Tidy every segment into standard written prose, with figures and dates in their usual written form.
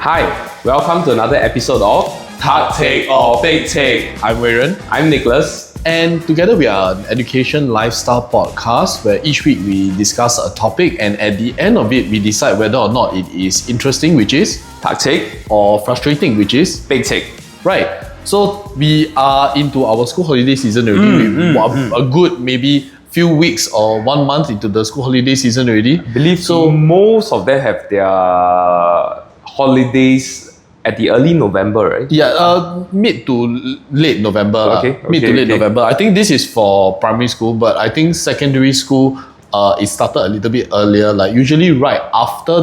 Hi, welcome to another episode of TakChek or PekChek. I'm Weiren. I'm Nicholas. And together we are an education lifestyle podcast where each week we discuss a topic and at the end of it we decide whether or not it is interesting, which is TakChek or frustrating, which is PekChek. right. So we are into our school holiday season already. A good maybe few weeks or 1 month into the school holiday season already. I believe so. Most of them have their holidays at the early November, right? Yeah, mid to late November. Mid to late November. I think this is for primary school, but I think secondary school, it started a little bit earlier. Like usually right after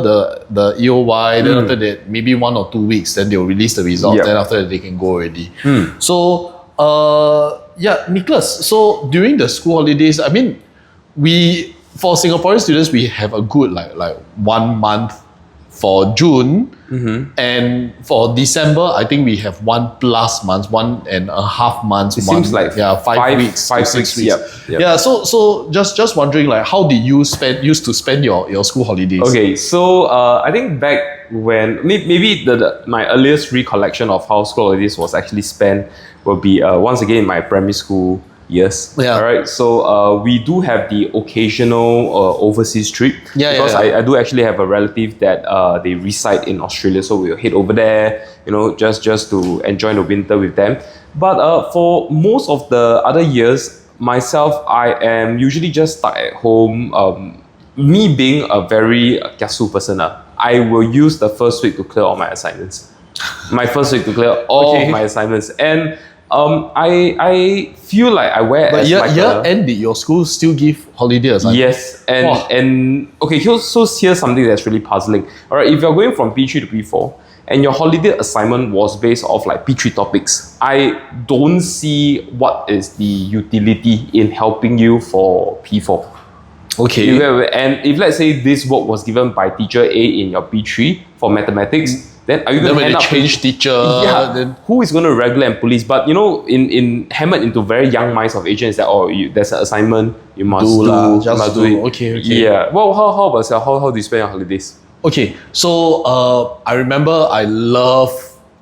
the EOY, then after that maybe 1 or 2 weeks, then they'll release the results. Yep. Then after that they can go already. So Nicholas. So during the school holidays, I mean, for Singaporean students we have a good like 1 month for June, and for December, I think we have 1+ months, 1.5 months. It seems like 5 weeks, 5 6 weeks. weeks. Yep. Yeah. So just wondering, like, how did you used to spend your school holidays? Okay, so I think back when maybe my earliest recollection of how school holidays was actually spent will be once again in my primary school years. Yeah. All right. So we do have the occasional overseas trip. Because I do actually have a relative that they reside in Australia, so we'll head over there. Just to enjoy the winter with them. But for most of the other years, myself, I am usually just stuck at home. Me being a very kiasu person, I will use the first week to clear all my assignments. My first week to clear all of my assignments. And I feel like I wear But as year like a... end, did your school still give holiday assignments? Yes, and okay, here's something that's really puzzling. All right, if you're going from P3 to P4 and your holiday assignment was based off like P3 topics, I don't see what is the utility in helping you for P4. Okay. And if let's say this work was given by teacher A in your P3 for mathematics, then are you going to when end they up change teacher? Yeah. Then Who is going to regulate and police? But in hammered into very young minds of Asians that there's an assignment you must do. Just do it. Okay. Yeah. Well, how about yourself? How do you spend your holidays? Okay, so I remember I love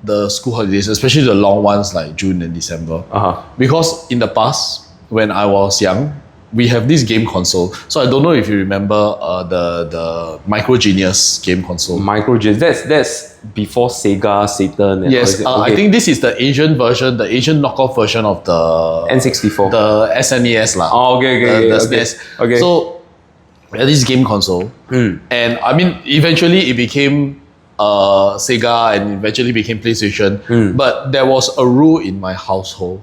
the school holidays, especially the long ones like June and December. Because in the past, when I was young, we have this game console. So I don't know if you remember the Micro Genius game console. Micro Genius. That's before Sega, Saturn. And yes, I think this is the Asian version, the Asian knockoff version of the N64, the SNES lah. Oh, okay. The SNES. Okay. So we had this game console, and I mean, eventually it became Sega and eventually became PlayStation. But there was a rule in my household,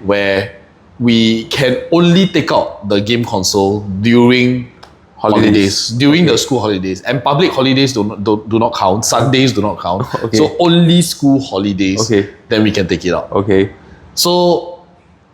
where we can only take out the game console during holidays, during the school holidays, and public holidays do not count. Sundays do not count. So only school holidays. Then we can take it out. So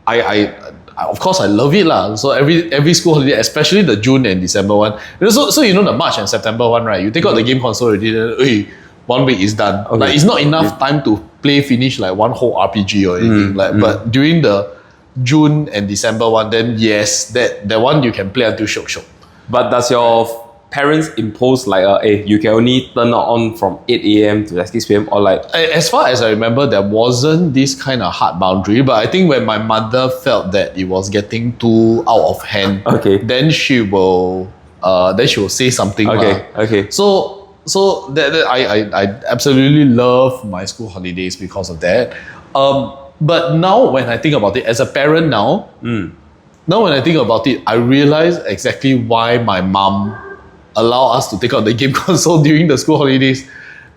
I of course I love it lah. So every school holiday, especially the June and December one. So the March and September one, right? You take out the game console already, then 1 week is done. Like it's not enough time to finish like one whole RPG or anything. But during the June and December one, then yes, that one you can play until shock. But does your parents impose like you can only turn it on from 8 a.m. to like 6 p.m. or like... As far as I remember, there wasn't this kind of hard boundary, but I think when my mother felt that it was getting too out of hand, then she will say something. So that I absolutely love my school holidays because of that. But now when I think about it, as a parent now when I think about it, I realize exactly why my mom allow us to take out the game console during the school holidays,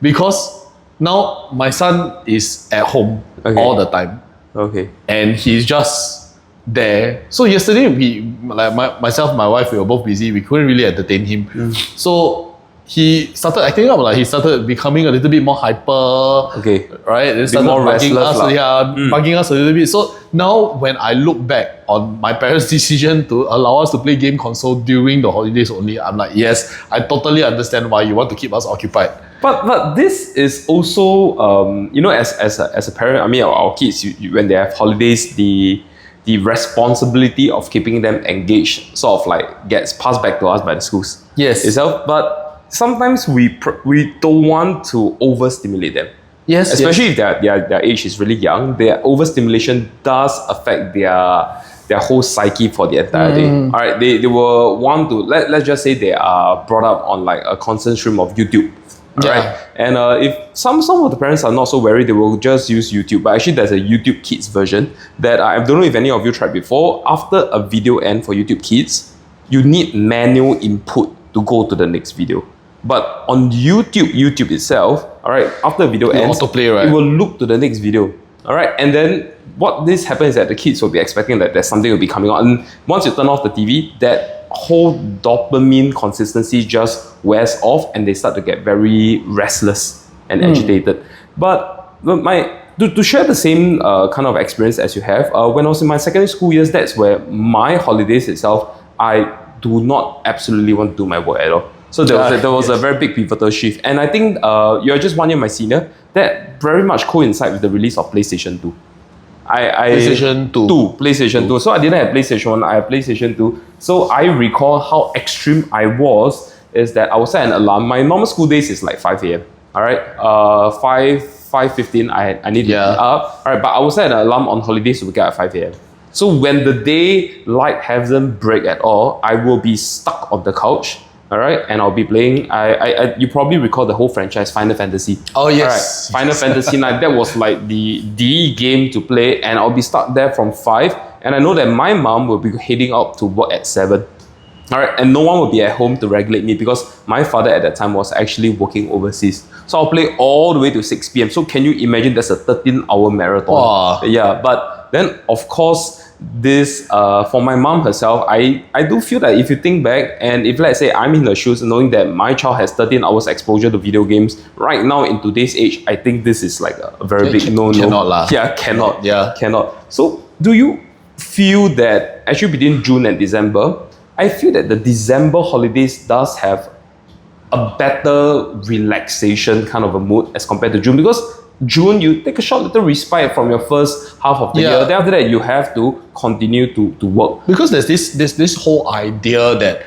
because now my son is at home all the time. And he's just there. So yesterday myself, my wife, we were both busy. We couldn't really entertain him. So he started acting up. He started becoming a little bit more hyper. Right? Then started more bugging restless. bugging us a little bit. So now when I look back on my parents' decision to allow us to play game console during the holidays only, I'm like, yes, I totally understand why you want to keep us occupied. But this is also as a parent, I mean our kids, when they have holidays, the responsibility of keeping them engaged sort of like gets passed back to us by the schools. Yes. Itself. But sometimes we don't want to overstimulate them. Yes, especially if their age is really young. Their overstimulation does affect their whole psyche for the entire day. All right, they will want to let's just say they are brought up on like a constant stream of YouTube. Right, and if some of the parents are not so wary, they will just use YouTube. But actually, there's a YouTube Kids version that I don't know if any of you tried before. After a video end for YouTube Kids, you need manual input to go to the next video. But on YouTube itself, all right, after the video ends, autoplay, right? It will loop to the next video. All right, and then what this happens is that the kids will be expecting that there's something will be coming on. And once you turn off the TV, that whole dopamine consistency just wears off, and they start to get very restless and agitated. But to share the same kind of experience as you have, when I was in my secondary school years, that's where my holidays itself, I do not absolutely want to do my work at all. So there was a very big pivotal shift. And I think you're just 1 year my senior. That very much coincides with the release of PlayStation 2. PlayStation 2. PlayStation 2. So I didn't have PlayStation 1, I had PlayStation 2. So I recall how extreme I was, is that I would set an alarm. My normal school days is like 5 a.m. Alright? 5:15 I need to be up. Alright, but I would set an alarm on holidays to wake up at 5 a.m. So when the day light hasn't break at all, I will be stuck on the couch. All right, and I'll be playing. You probably recall the whole franchise, Final Fantasy. Oh yes, Final Fantasy 9. That was like the game to play, and I'll be stuck there from 5. And I know that my mom will be heading out to work at 7. All right, and no one will be at home to regulate me because my father at that time was actually working overseas. So I'll play all the way to 6 p.m. So can you imagine that's a 13-hour marathon? Wow. Yeah, but then of course, this for my mom herself, I do feel that if you think back, and if let's say I'm in her shoes, knowing that my child has 13 hours exposure to video games right now in today's age, I think this is like a very big no. Cannot lah. Yeah, cannot. Yeah, cannot. So do you feel that actually between June and December, I feel that the December holidays does have a better relaxation kind of a mood as compared to June, because June, you take a short little respite from your first half of the year. Then after that, you have to continue to work. Because there's this whole idea that,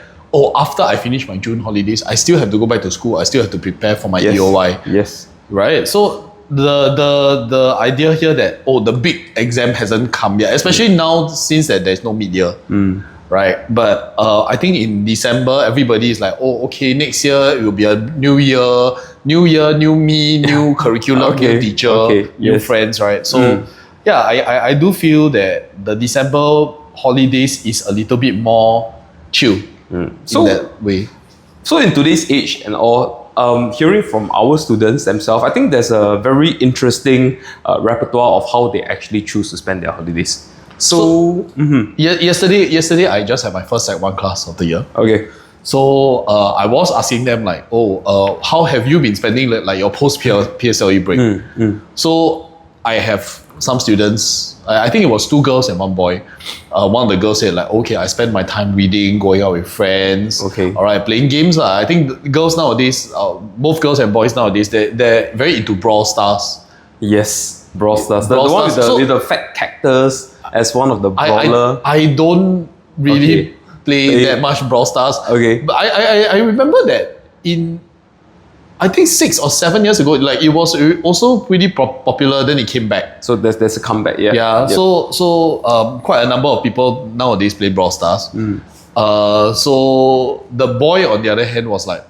after I finish my June holidays, I still have to go back to school. I still have to prepare for my EOY. Yes. Right? So the idea here that, the big exam hasn't come yet, especially now since that there's no mid-year. Right? But I think in December, everybody is like, okay, next year it will be a new year, new me, new curriculum, new teacher, new friends, right? So I do feel that the December holidays is a little bit more chill in that way. So in today's age and all, hearing from our students themselves, I think there's a very interesting repertoire of how they actually choose to spend their holidays. So yesterday I just had my first Sec 1 class of the year. Okay. So I was asking them like, how have you been spending like your post PSLE break? So I have some students. I think it was 2 girls and 1 boy. One of the girls said like, okay, I spend my time reading, going out with friends. Okay. All right, playing games. I think girls nowadays, both girls and boys nowadays, they're very into Brawl Stars. Yes, Brawl Stars. The one with the fat cactus as one of the brawler. I don't really play that much Brawl Stars. Okay. But I remember that in, I think 6 or 7 years ago, like it was also pretty popular, then it came back. So there's a comeback, yeah. Yeah, yep. So quite a number of people nowadays play Brawl Stars. So the boy on the other hand was like,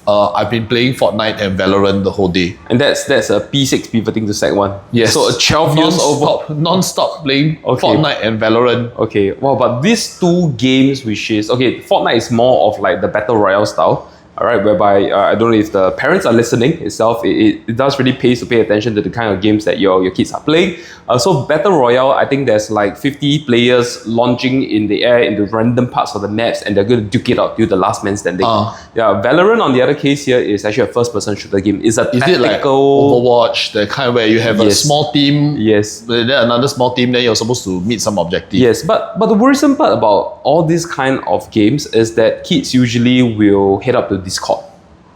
I've been playing Fortnite and Valorant the whole day. And that's a P6 pivoting to Sec 1. Yes. So a 12 years over. Non-stop playing Fortnite and Valorant. Okay, well, but these 2 games, which is, Fortnite is more of like the Battle Royale style. All right, whereby I don't know if the parents are listening itself, it does really pay to pay attention to the kind of games that your kids are playing. So Battle Royale, I think there's like 50 players launching in the air in the random parts of the maps, and they're going to duke it out till the last man standing. Valorant on the other case here is actually a first-person shooter game. Is it like Overwatch, the kind where you have a small team, then another small team, then you're supposed to meet some objective. Yes, but the worrisome part about all these kind of games is that kids usually will head up to Discord.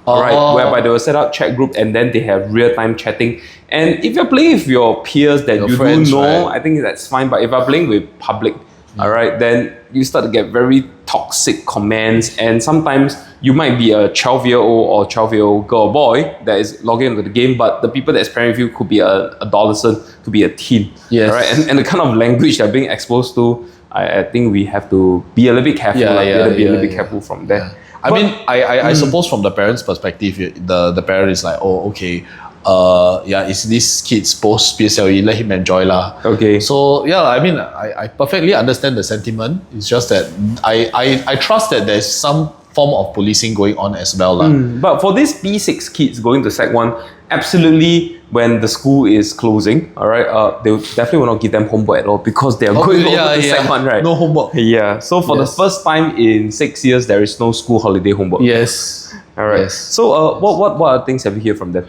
Right, whereby they will set up chat group and then they have real-time chatting. And if you're playing with your peers that you friends, do know, right? I think that's fine. But if you're playing with public, all right, then you start to get very toxic comments, and sometimes you might be a 12-year-old or 12-year-old girl or boy that is logging into the game, but the people that's pairing with you could be an adolescent, could be a teen. Yes. All right, and the kind of language they're being exposed to, I think we have to be a little bit careful. We have to be a little bit careful from there. Yeah. I suppose from the parents' perspective, the parent is like, oh, okay, it's this kid's post PSLE, let him enjoy lah. Okay. So I perfectly understand the sentiment. It's just that I trust that there's some form of policing going on as well lah. But for these P6 kids going to Sec 1, absolutely, when the school is closing, all right, they definitely will not give them homework at all because they are going over to Sec 1, right? No homework. Yeah. So for the first time in 6 years, there is no school holiday homework. Yes. All right. Yes. So what other things have you heard from them?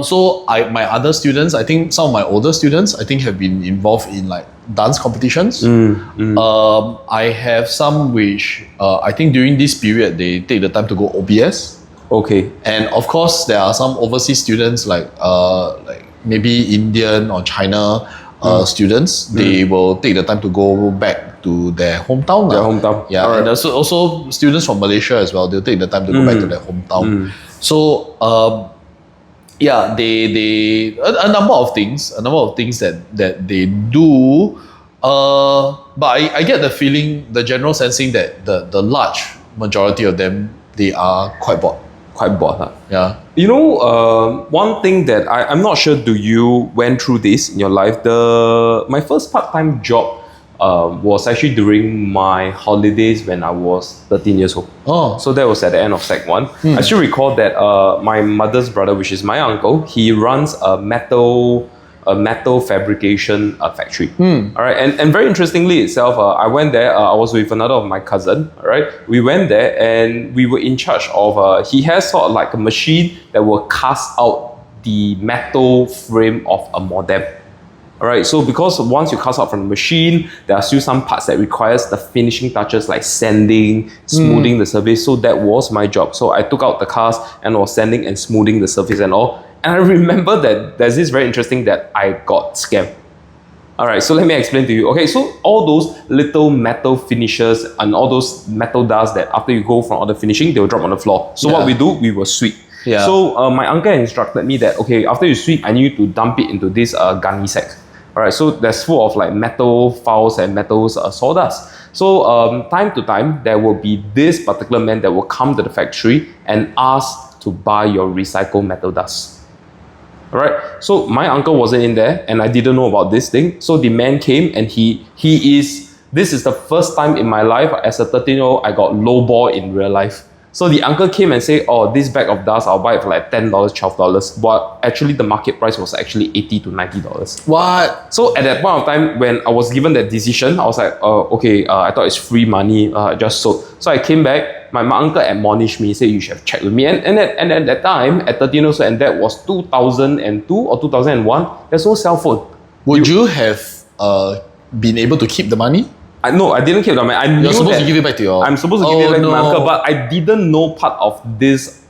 So my other students, I think some of my older students, I think have been involved in like dance competitions. I have some which I think during this period they take the time to go OBS. Okay. And of course there are some overseas students like maybe Indian or China students. They will take the time to go back to their hometown. Their hometown. Yeah. Right. And also students from Malaysia as well. They'll take the time to go back to their hometown. So they a number of things that they do. But I get the feeling, the general sensing that the large majority of them, they are quite bored. Quite bored, huh? Yeah. You know, one thing that I'm not sure, do you went through this in your life? My first part-time job was actually during my holidays when I was 13 years old. Oh. So that was at the end of Sec 1. I still recall that my mother's brother, which is my uncle, he runs a metal fabrication factory. All right, and very interestingly itself, I went there. I was with another of my cousin. All right, we went there and we were in charge of. He has sort of like a machine that will cast out the metal frame of a modem. All right, so because once you cast out from the machine, there are still some parts that requires the finishing touches like sanding, smoothing the surface. So that was my job. So I took out the cast and was sanding and smoothing the surface and all. And I remember that there's this very interesting that I got scammed. All right, so let me explain to you. Okay, so all those little metal finishes and all those metal dust that after you go from all the finishing, they will drop on the floor. So what we will sweep. Yeah. So my uncle instructed me that, okay, after you sweep, I need you to dump it into this gunny sack. All right, so that's full of like metal files and metal sawdust. So time to time, there will be this particular man that will come to the factory and ask to buy your recycled metal dust. Alright, so my uncle wasn't in there and I didn't know about this thing. So the man came and this is the first time in my life as a 13-year-old I got lowball in real life. So the uncle came and said, oh, this bag of dust, I'll buy it for like $10, $12. But actually the market price was actually $80 to $90. What? So at that point of time, when I was given that decision, I was like, I thought it's free money, just sold. So I came back, my uncle admonished me, said you should have checked with me. And at that time, at 13 years old, and that was 2002 or 2001, there's no cell phone. Would you have been able to keep the money? No, I didn't keep the money. You're supposed to give it back to your... I'm supposed to give it back to my uncle, but I didn't know part of this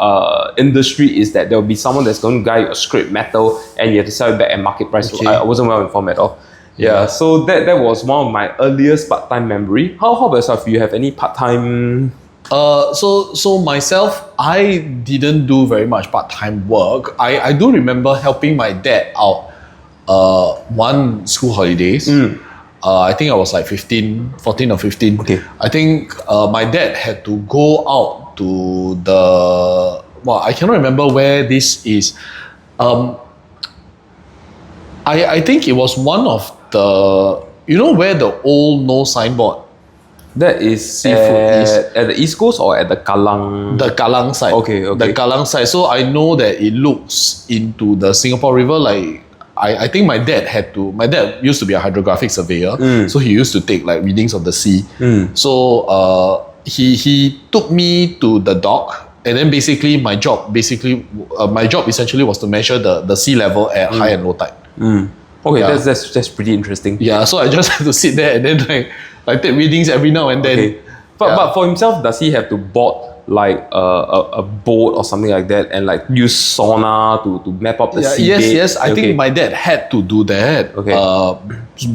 industry is that there will be someone that's going to buy a scrap metal and you have to sell it back at market price. Okay. I wasn't well informed at all. Yeah, so that was one of my earliest part-time memory. How about yourself? Do you have any part-time... So myself, I didn't do very much part-time work. I do remember helping my dad out one school holidays. I think I was like 14 or 15. Okay. I think my dad had to go out to I cannot remember where this is. I think it was one of the, where the old no signboard. That is at the East Coast or at the Kallang? The Kallang side. Okay. The Kallang side. So I know that it looks into the Singapore River. Like I think my dad used to be a hydrographic surveyor. So he used to take like readings of the sea. So he took me to the dock. And then basically my job essentially was to measure the sea level at high and low tide. Okay, that's pretty interesting. Yeah, so I just had to sit there and then like take readings every now and then. Okay. But for himself, does he have to board like a boat or something like that and like use sauna to map up the seabed? Yes. I think my dad had to do that. Okay.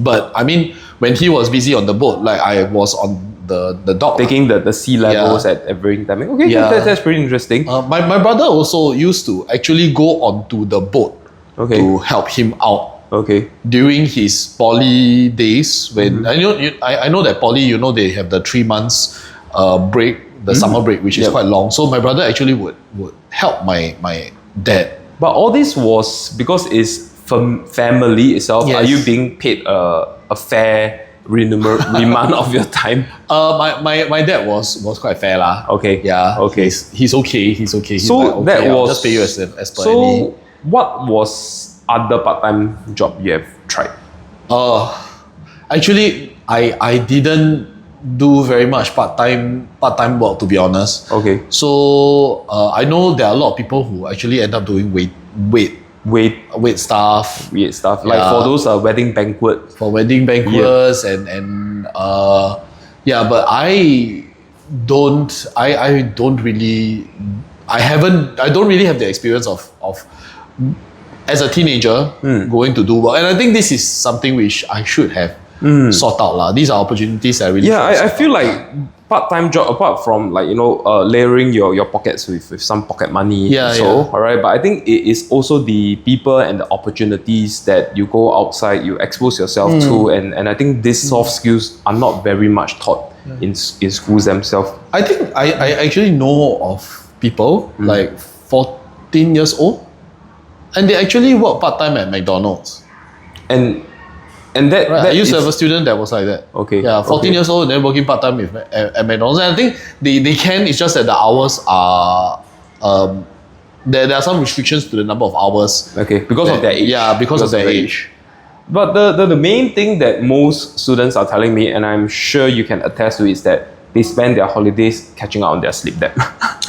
But I mean, when he was busy on the boat, like I was on the dock. Taking the sea levels at varying timing. Okay, that's pretty interesting. My brother also used to actually go onto the boat to help him out. Okay. During his poly days, when I know that poly, they have the 3 months break, the summer break, which is quite long. So my brother actually would help my dad. But all this was because it's from family itself. Yes. Are you being paid a fair remand of your time? My dad was quite fair lah. Okay. Yeah. Okay. He's okay. He's okay. He's So like, okay, that I'll was just pay you as per so. any. What was other part-time job you have tried? Actually, I didn't do very much part-time work, to be honest. Okay. So I know there are a lot of people who actually end up doing wait stuff. Weird stuff. Like for those wedding banquet. For wedding banquets and but I don't really have the experience of as a teenager going to do work. And I think this is something which I should have sort out lah. These are opportunities that I really I feel like part-time job, apart from like layering your pockets with some pocket money, alright, but I think it is also the people and the opportunities that you go outside, you expose yourself to, and I think these soft skills are not very much taught in schools themselves. I think I actually know of people like 14 years old, and they actually work part-time at McDonald's. And that I used to have a student that was like that. Okay. Yeah, 14 years old and then working part-time at McDonald's. And I think they can, it's just that the hours are there are some restrictions to the number of hours. Okay. Because of their age. Yeah, because of their age. But the main thing that most students are telling me, and I'm sure you can attest to, is that they spend their holidays catching up on their sleep debt.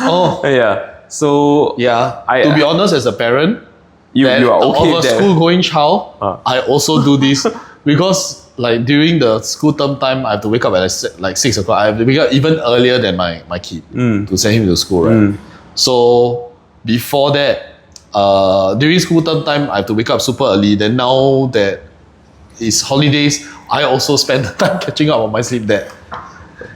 Oh. Yeah. So to be honest, as a parent, you are okay of a school-going child, I also do this because like during the school term time, I have to wake up at like 6 o'clock. I have to wake up even earlier than my kid to send him to school, right? So before that, during school term time, I have to wake up super early. Then now that it's holidays, I also spend the time catching up on my sleep debt.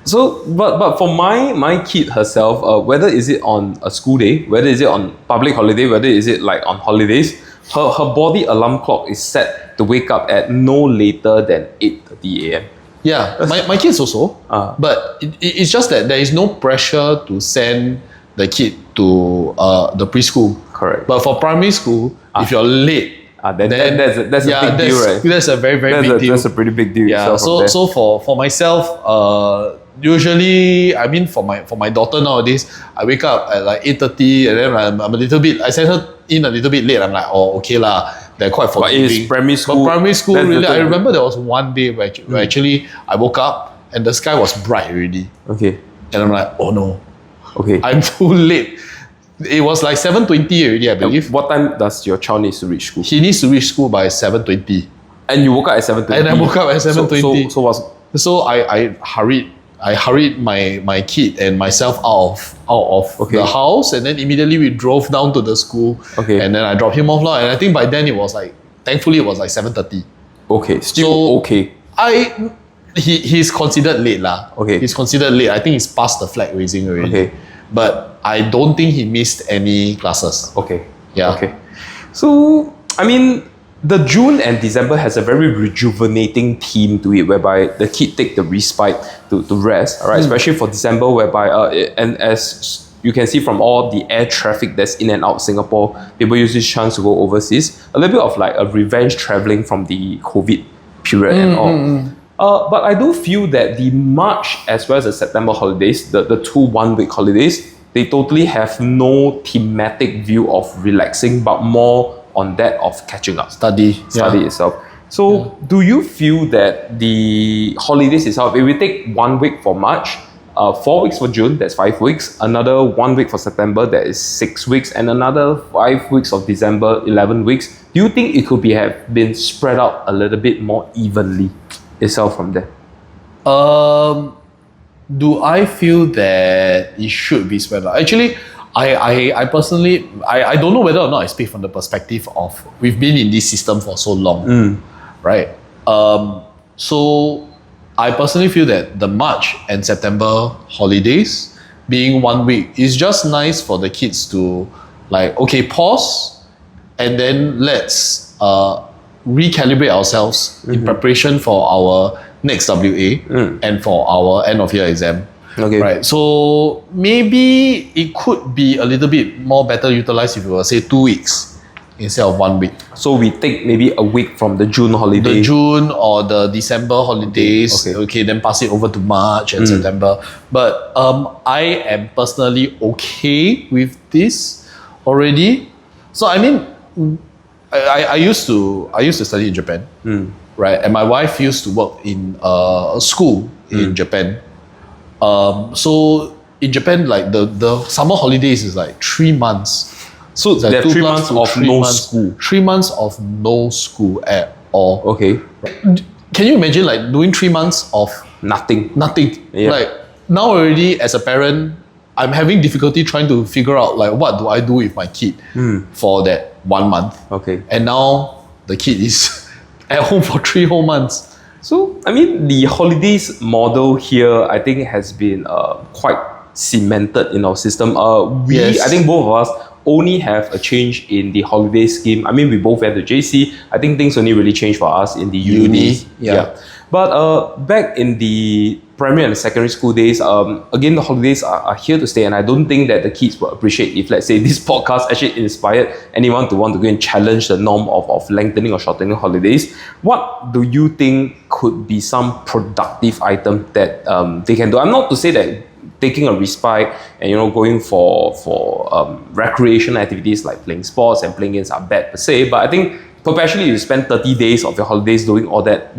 So, but for my kid herself, whether is it on a school day, whether is it on public holiday, whether is it like on holidays, her body alarm clock is set to wake up at no later than 8:30 a.m. Yeah, my kids also. But it's just that there is no pressure to send the kid to the preschool. Correct. But for primary school, if you're late, then that's a big deal, right? That's a very big deal. That's a pretty big deal. Yeah. So for myself, usually, I mean, for my daughter nowadays, I wake up at like 8:30, and then I'm a little bit. I send her in a little bit late. I'm like, oh, okay lah. They're quite forgiving. But it's primary school. But primary school, really, I remember there was one day where actually I woke up and the sky was bright already. Okay. And I'm like, oh no. Okay. I'm too late. It was like 7:20 already, I believe. What time does your child need to reach school? He needs to reach school by 7:20. And you woke up at 7:20. And I woke up at 7:20. So I hurried my kid and myself out of the house, and then immediately we drove down to the school. Okay. And then I dropped him off lah. And I think by then thankfully it was like 7:30. Okay. Still okay. He's considered late lah. Okay. He's considered late. I think he's past the flag raising already. Okay. But I don't think he missed any classes. Okay. Yeah. Okay. So I mean, the June and December has a very rejuvenating theme to it, whereby the kid take the respite to rest. All right, especially for December, whereby and as you can see from all the air traffic that's in and out Singapore, people use this chance to go overseas. A little bit of like a revenge traveling from the COVID period and all. But I do feel that the March as well as the September holidays, the 2 1-week holidays, they totally have no thematic view of relaxing, but more on that of catching up. Study itself. So do you feel that the holidays itself, if we take 1 week for March, 4 weeks for June, that's 5 weeks, another 1 week for September, that is 6 weeks, and another 5 weeks of December, 11 weeks, do you think it could have been spread out a little bit more evenly itself from there? do I feel that it should be spread out? Actually, I personally, I don't know whether or not I speak from the perspective of we've been in this system for so long, right? So I personally feel that the March and September holidays being 1 week is just nice for the kids to like, okay, pause and then let's recalibrate ourselves in preparation for our next WA and for our end of year exam. Okay. Right. So maybe it could be a little bit more better utilized if we were say 2 weeks instead of 1 week. So we take maybe a week from the June holiday. The June or the December holidays. Okay, then pass it over to March and September. But I am personally okay with this already. So I mean, I used to study in Japan, right? And my wife used to work in a school in Japan. So in Japan, like the summer holidays is like 3 months. So like there are 3 months of no school. 3 months of no school at all. Okay. Can you imagine like doing 3 months of nothing? Yeah. Like now already as a parent, I'm having difficulty trying to figure out like what do I do with my kid for that 1 month. Okay. And now the kid is at home for 3 whole months. So, I mean, the holidays model here, I think, has been quite cemented in our system. I think both of us only have a change in the holiday scheme. I mean, we both went to JC. I think things only really changed for us in the uni. Yeah. But back in the primary and secondary school days, again, the holidays are here to stay, and I don't think that the kids will appreciate if, let's say, this podcast actually inspired anyone to want to go and challenge the norm of lengthening or shortening holidays. What do you think could be some productive item that they can do? I'm not to say that taking a respite and going for recreational activities like playing sports and playing games are bad per se, but I think perpetually you spend 30 days of your holidays doing all that,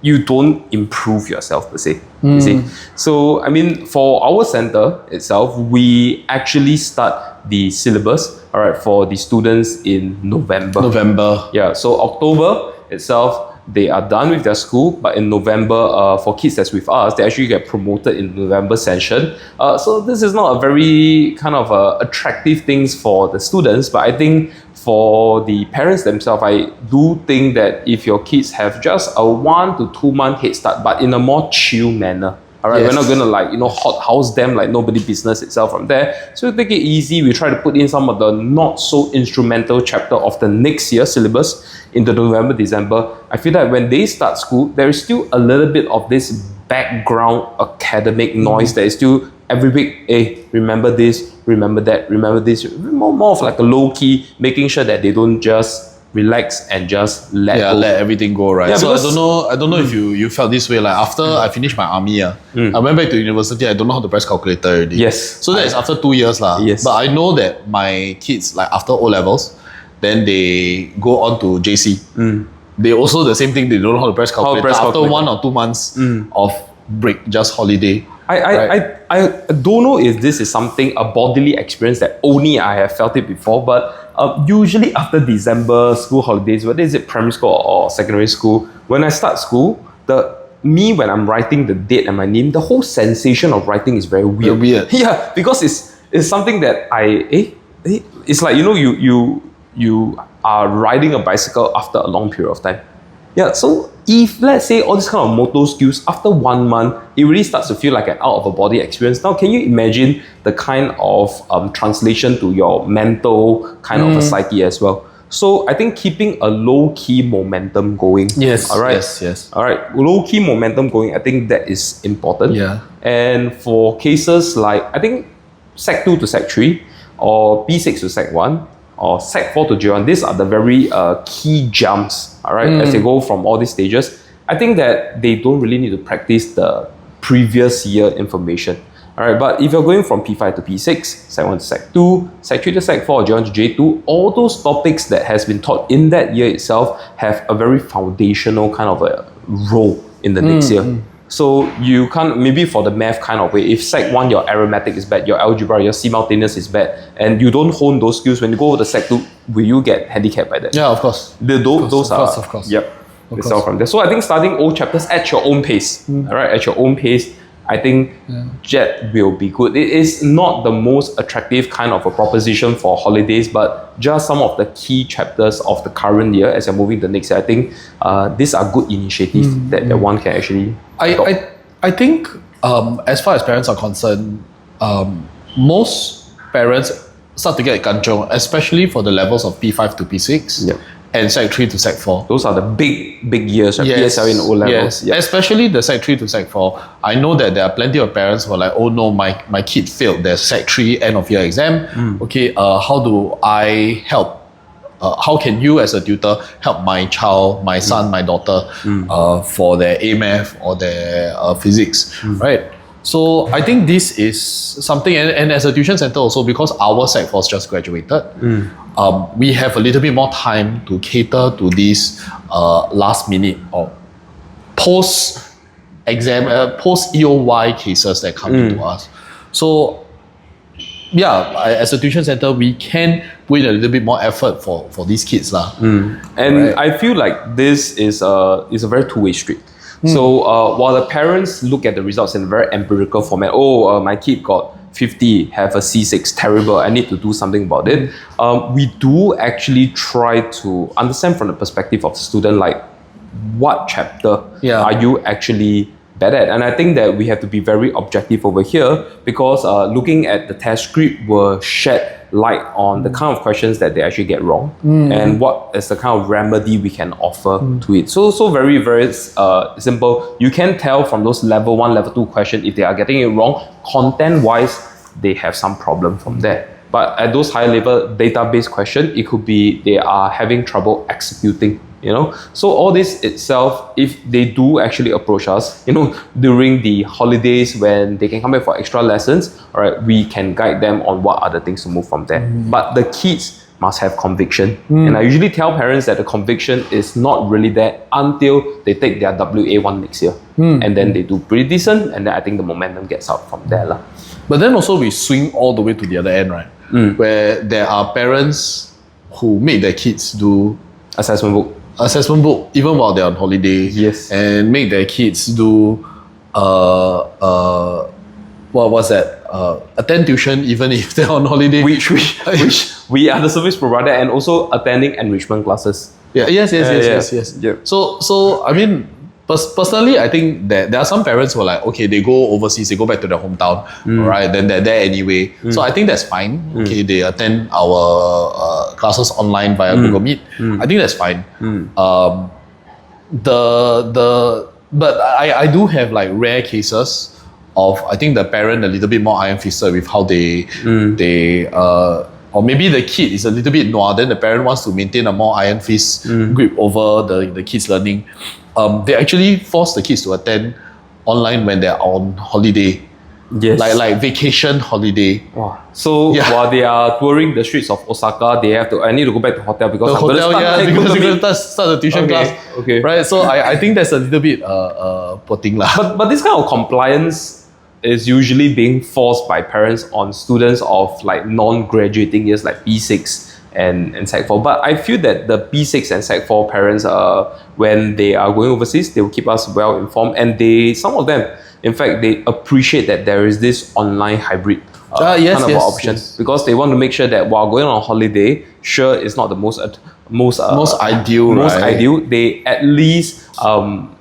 you don't improve yourself per se. You see? So, I mean, for our center itself, we actually start the syllabus, all right, for the students in November. Yeah, so October itself, they are done with their school, but in November, for kids that's with us, they actually get promoted in November session. So this is not a very kind of attractive things for the students, but I think for the parents themselves, I do think that if your kids have just a 1 to 2 month head start, but in a more chill manner, all right, we're not going to hot house them like nobody business itself from there. So take it easy. We try to put in some of the not so instrumental chapter of the next year syllabus into November, December. I feel that when they start school, there is still a little bit of this background academic noise that is still every week, hey, remember this, remember that, remember this. More of like a low key, making sure that they don't just relax and just let everything go, right? Yeah, so I don't know if you felt this way. Like after I finished my army, I went back to university. I don't know how to press calculator already. Yes. So that is after 2 years lah. Yes. But I know that my kids, like after O levels, then they go on to JC. They also the same thing. They don't know how to press calculator. After 1 or 2 months of break, just holiday. I don't know if this is something, a bodily experience that only I have felt it before, but usually after December school holidays, whether is it primary school or secondary school, when I start school, when I'm writing the date and my name, the whole sensation of writing is very weird. Yeah, because it's something that it's like, you are riding a bicycle after a long period of time. Yeah, so if let's say all these kind of motor skills, after 1 month, it really starts to feel like an out of a body experience. Now, can you imagine the kind of translation to your mental kind of a psyche as well? So I think keeping a low key momentum going. Yes. All right. Yes. All right. Low key momentum going. I think that is important. Yeah. And for cases like I think Sec 2 to Sec 3 or P6 to Sec 1. Or Sec 4 to J1, these are the very key jumps, all right, as they go from all these stages. I think that they don't really need to practice the previous year information, all right. But if you're going from P5 to P6, Sec 1 to Sec 2, Sec 3 to Sec 4, J1 to J2, all those topics that has been taught in that year itself have a very foundational kind of a role in the next year. So you can't, maybe for the math kind of way, if Sec 1 your arithmetic is bad, your algebra, your simultaneous is bad, and you don't hone those skills, when you go over to Sec 2, will you get handicapped by that? Yeah, of course. Of course. Yep. They start from there. So I think starting old chapters at your own pace, all right, at your own pace, I think Jet will be good. It is not the most attractive kind of a proposition for holidays, but just some of the key chapters of the current year as you're moving to next year, I think these are good initiatives that one can actually adopt. I think as far as parents are concerned, most parents start to get kanchong, especially for the levels of P5 to P6 and Sec 3 to Sec 4. Those are the big years, right? PSLE and O levels. Yes. Especially the Sec 3 to Sec 4. I know that there are plenty of parents who are like, oh no, my kid failed their Sec 3 end of year exam. Okay, how do I help? How can you as a tutor help my child, my son, my daughter for their A math or their physics, right? So I think this is something, and as a tuition center also, because our Sec 4 just graduated, we have a little bit more time to cater to these last minute or post-exam, post-EOY cases that come into us. So as a tuition center, we can put in a little bit more effort for these kids. And I feel like this is a very two-way street. So while the parents look at the results in a very empirical format, my kid got 50, have a C6, terrible, I need to do something about it. We do actually try to understand from the perspective of the student, like what chapter are you actually bad at? And I think that we have to be very objective over here, because looking at the test script will shed light on the kind of questions that they actually get wrong and what is the kind of remedy we can offer to it. So very, very simple. You can tell from those level 1, level 2 questions if they are getting it wrong. Content-wise, they have some problem from there. But at those high level database questions, it could be they are having trouble executing. So all this itself, if they do actually approach us, during the holidays when they can come back for extra lessons, all right, we can guide them on what other things to move from there. But the kids must have conviction. And I usually tell parents that the conviction is not really there until they take their WA1 next year. And then they do pretty decent, and then I think the momentum gets out from there. But then also we swing all the way to the other end, right? Where there are parents who make their kids do assessment book even while they're on holiday. Yes. And make their kids do what was that? Attend tuition even if they're on holiday. Which we are the service provider, and also attending enrichment classes. Yes. Yeah. So I mean, personally, I think that there are some parents who are like, okay, they go overseas, they go back to their hometown, right? Then they're there anyway. So I think that's fine. Okay, they attend our classes online via Google Meet. I think that's fine. But I do have like rare cases of, I think the parent a little bit more iron-fisted with how they or maybe the kid is a little bit noir, then the parent wants to maintain a more iron fist grip over the kids' learning. They actually force the kids to attend online when they're on holiday. Yes. Like vacation holiday. Wow. So while they are touring the streets of Osaka, I need to go back to hotel because I'm going to start the tuition class. Okay. Right. So I think that's a little bit poor thing lah. But this kind of compliance is usually being forced by parents on students of like non-graduating years like P6 and Sec 4. But I feel that the P6 and Sec 4 parents, when they are going overseas, they will keep us well informed, and some of them, in fact, they appreciate that there is this online hybrid option, because they want to make sure that while going on holiday, sure, it's not the most ideal. They at least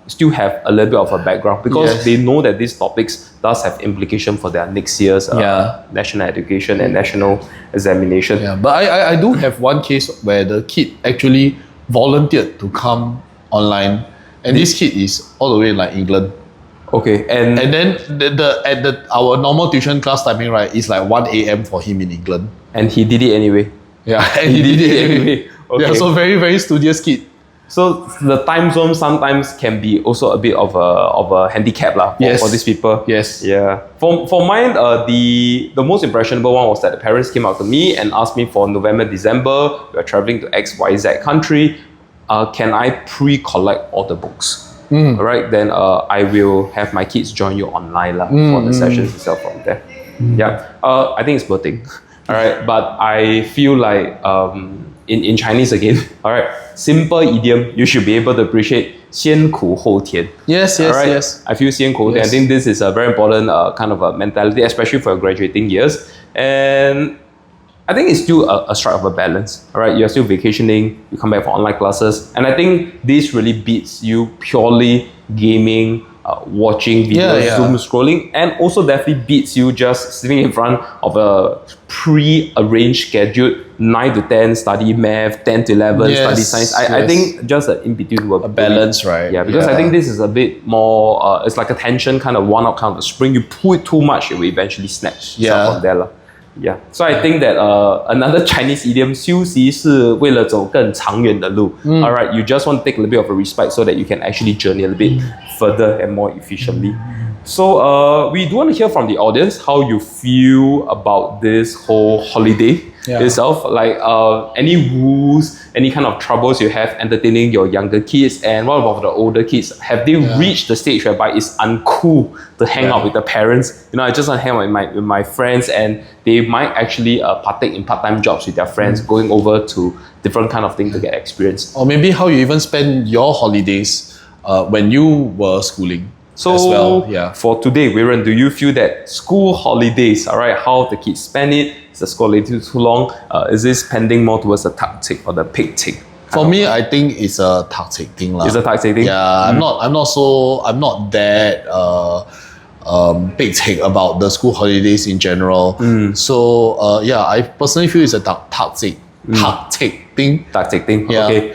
still have a little bit of a background, because they know that these topics does have implication for their next year's national education and national examination. Yeah, but I do have one case where the kid actually volunteered to come online, and this kid is all the way in like England. Okay, and then our normal tuition class timing, right, is like 1 a.m. for him in England, and he did it anyway. Yeah, and he did it anyway. Okay. Yeah, so very, very studious kid. So the time zone sometimes can be also a bit of a handicap for these people. Yes. Yeah. For mine, the most impressionable one was that the parents came out to me and asked me for November, December, we are traveling to XYZ country. Can I pre-collect all the books? Alright, then I will have my kids join you online for the sessions itself from there. Yeah. I think it's worth it. Alright, but I feel like in Chinese again, alright, simple idiom you should be able to appreciate. 先苦后甜. Yes, yes, right? yes. I feel 先苦后甜. I think this is a very important kind of a mentality, especially for graduating years. And I think it's still a strike of a balance. All right, you're still vacationing, you come back for online classes, and I think this really beats you purely gaming, watching videos, Zoom scrolling, and also definitely beats you just sitting in front of a pre-arranged schedule, 9 to 10 study math, 10 to 11 study science. I think just an in-between work. A balance, right? Yeah, because I think this is a bit more, it's like a tension kind of one-up kind of a spring. You pull it too much, it will eventually snap from there. Yeah, so I think that another Chinese idiom, 休息是为了走更长远的路. Alright, you just want to take a little bit of a respite so that you can actually journey a little bit further and more efficiently. So we do want to hear from the audience how you feel about this whole holiday itself. Like any woes, any kind of troubles you have entertaining your younger kids, and what about the older kids? Have they reached the stage whereby it's uncool to hang out with the parents? You know, I just want to hang out with my friends, and they might actually partake in part-time jobs with their friends, going over to different kind of things to get experience. Or maybe how you even spend your holidays when you were schooling. So as well, for today, Viren, do you feel that school holidays, all right, how the kids spend it? Is the school holiday too long? Is this pending more towards the TakChek or the PekChek? For me, I think it's a TakChek thing. It's a TakChek thing? Yeah, I'm not that PekChek about the school holidays in general. So I personally feel it's a TakChek thing. TakChek thing, yeah. Okay.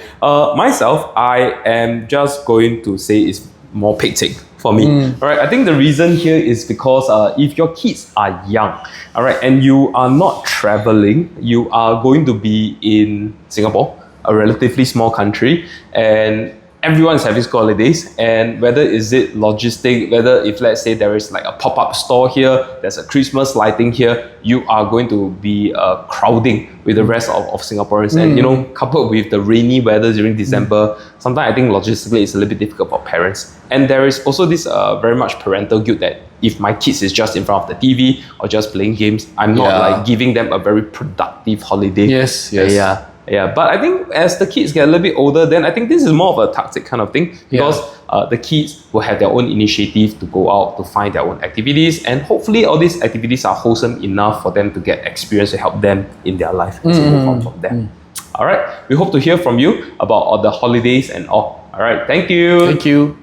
Myself, I am just going to say it's more PekChek for me. All right, I think the reason here is because if your kids are young, all right, and you are not traveling, you are going to be in Singapore, a relatively small country, and everyone is having school holidays, and whether is it logistic, whether if let's say there is like a pop-up store here, there's a Christmas lighting here, you are going to be crowding with the rest of Singaporeans. And you know, coupled with the rainy weather during December, sometimes I think logistically it's a little bit difficult for parents. And there is also this very much parental guilt that if my kids is just in front of the TV or just playing games, I'm not like giving them a very productive holiday. Yes. Yeah, but I think as the kids get a little bit older, then I think this is more of a TakChek kind of thing, because the kids will have their own initiative to go out to find their own activities, and hopefully all these activities are wholesome enough for them to get experience to help them in their life as they move on from there. All right, we hope to hear from you about all the holidays and all. All right, thank you. Thank you.